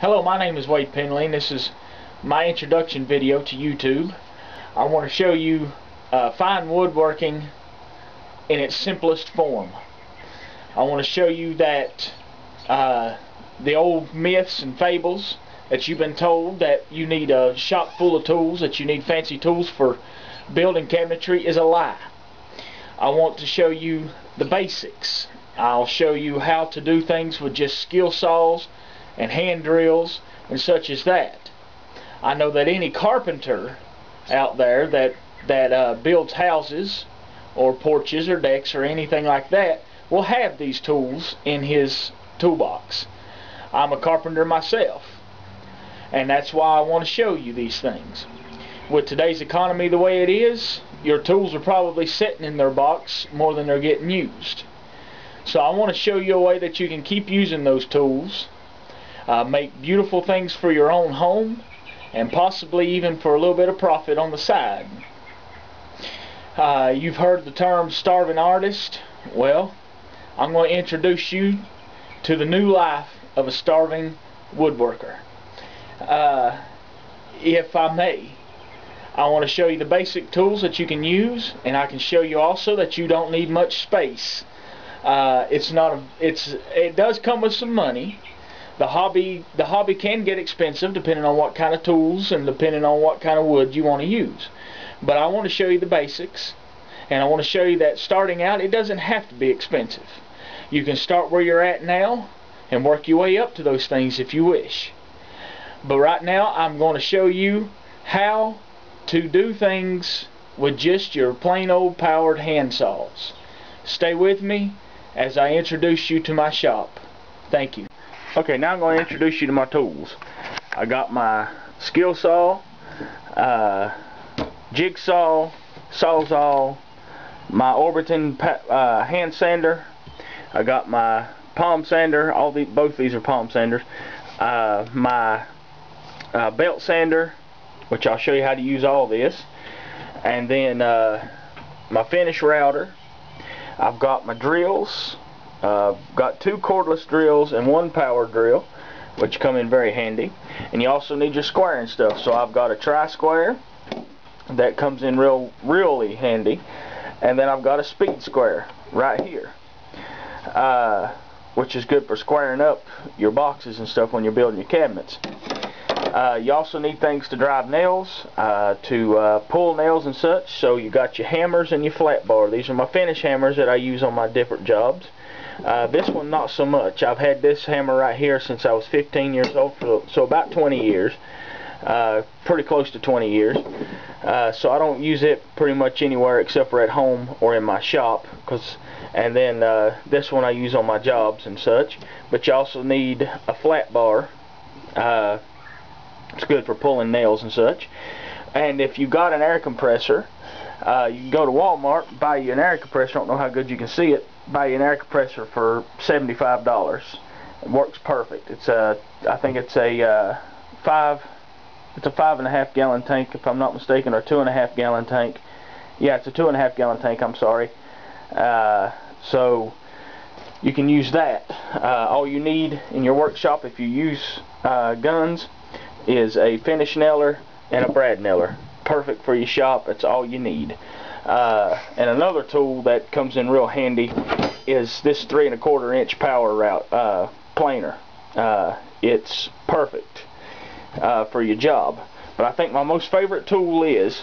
Hello, my name is Wade Penley, and this is my introduction video to YouTube. I want to show you fine woodworking in its simplest form. I want to show you that the old myths and fables that you've been told that you need a shop full of tools, that you need fancy tools for building cabinetry, is a lie. I want to show you the basics. I'll show you how to do things with just skill saws and hand drills and such as that. I know that any carpenter out there that builds houses or porches or decks or anything like that will have these tools in his toolbox. I'm a carpenter myself, and that's why I want to show you these things. With today's economy the way it is, your tools are probably sitting in their box more than they're getting used. So I want to show you a way that you can keep using those tools, make beautiful things for your own home, and possibly even for a little bit of profit on the side. You've heard the term starving artist. Well, I'm going to introduce you to the new life of a starving woodworker. If I may, I want to show you the basic tools that you can use, and I can show you also that you don't need much space. It does come with some money. The hobby can get expensive depending on what kind of tools and depending on what kind of wood you want to use. But I want to show you the basics, and I want to show you that starting out, it doesn't have to be expensive. You can start where you're at now and work your way up to those things if you wish. But right now I'm going to show you how to do things with just your plain old powered hand saws. Stay with me as I introduce you to my shop. Thank you. Okay, now I'm going to introduce you to my tools. I got my skill saw, jigsaw, sawzall, my Orbiton hand sander. I got my palm sander. Both these are palm sanders. My belt sander, which I'll show you how to use all this, and then my finish router. I've got my drills. Got 2 cordless drills and 1 power drill, which come in very handy. And you also need your squaring stuff. So I've got a tri-square that comes in really handy, and then I've got a speed square right here, which is good for squaring up your boxes and stuff when you're building your cabinets. You also need things to drive nails, to pull nails and such. So you got your hammers and your flat bar. These are my finish hammers that I use on my different jobs. This one not so much. I've had this hammer right here since I was 15 years old, so about 20 years. Pretty close to 20 years. So I don't use it pretty much anywhere except for at home or in my shop. And then this one I use on my jobs and such. But you also need a flat bar. It's good for pulling nails and such. And if you got an air compressor, you can go to Walmart, buy you an air compressor. I don't know how good you can see it. Buy you an air compressor for $75. It works perfect. I think it's a 5.5 gallon tank, if I'm not mistaken, or 2.5 gallon tank. Yeah, it's a 2.5 gallon tank. I'm sorry. So you can use that. All you need in your workshop, if you use guns, is a finish nailer and a brad nailer. Perfect for your shop. That's all you need. And another tool that comes in real handy is this 3¼ inch power planer. It's perfect for your job. But I think my most favorite tool is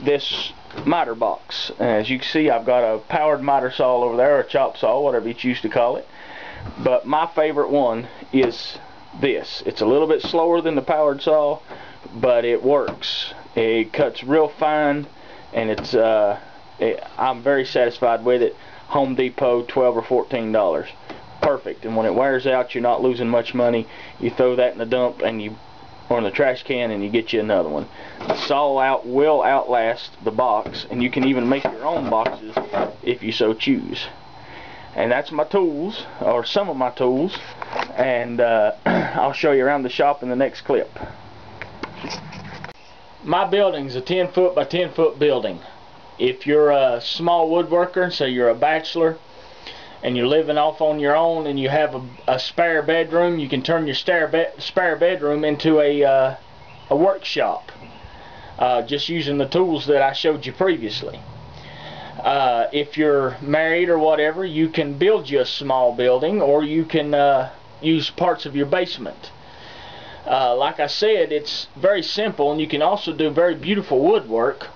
this miter box. As you can see, I've got a powered miter saw over there, or a chop saw, whatever you choose to call it. But my favorite one is this. It's a little bit slower than the powered saw, but it works. It cuts real fine, and I'm very satisfied with it. Home Depot, $12 or $14. Perfect. And when it wears out, you're not losing much money. You throw that in the dump or in the trash can, and you get you another one. The saw will outlast the box, and you can even make your own boxes if you so choose. And that's my tools, or some of my tools, and I'll show you around the shop in the next clip. My building's a 10-foot by 10-foot building. If you're a small woodworker, say you're a bachelor, and you're living off on your own and you have a spare bedroom, you can turn your spare bedroom into a workshop, just using the tools that I showed you previously. If you're married or whatever, you can build you a small building, or you can use parts of your basement. Like I said, it's very simple, and you can also do very beautiful woodwork.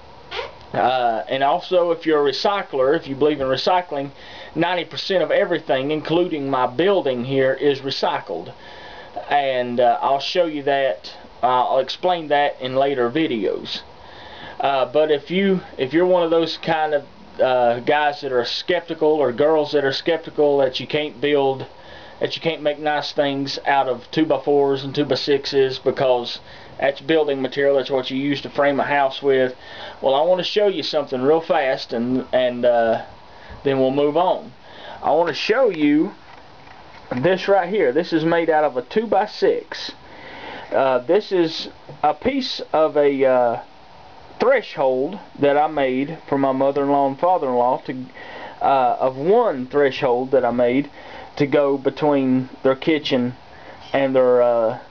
And also, if you're a recycler, if you believe in recycling, 90% of everything, including my building here, is recycled. And I'll show you that. I'll explain that in later videos. But if you're one of those kind of guys that are skeptical, or girls that are skeptical that you can't make nice things out of 2x4s and 2x6s because that's building material, that's what you use to frame a house with, well, I want to show you something real fast, and then we'll move on. I want to show you this right here. This is made out of a 2x6. This is a piece of a threshold that I made for my mother-in-law and father-in-law, of one threshold that I made to go between their kitchen and their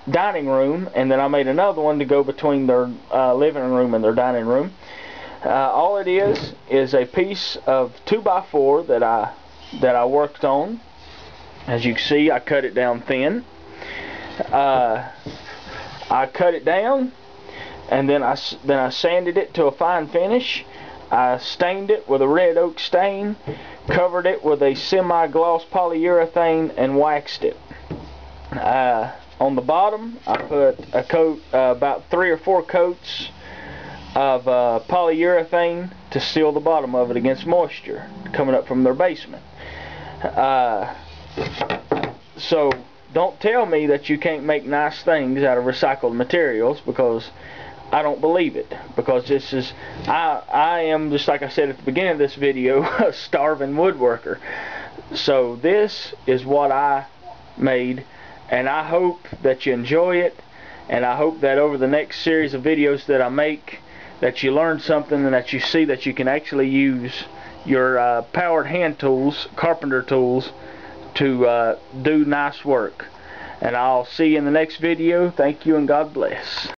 dining room, and then I made another one to go between their living room and their dining room. All it is a piece of 2x4 that I worked on. As you can see, I cut it down thin. I cut it down, and then I sanded it to a fine finish. I stained it with a red oak stain, covered it with a semi-gloss polyurethane, and waxed it. On the bottom, I put a coat, about 3 or 4 coats of polyurethane to seal the bottom of it against moisture coming up from their basement. So don't tell me that you can't make nice things out of recycled materials, because I don't believe it. Because this is, I am, just like I said at the beginning of this video, a starving woodworker. So this is what I made, and I hope that you enjoy it, and I hope that over the next series of videos that I make, that you learn something, and that you see that you can actually use your powered hand tools, carpenter tools, to do nice work. And I'll see you in the next video. Thank you, and God bless.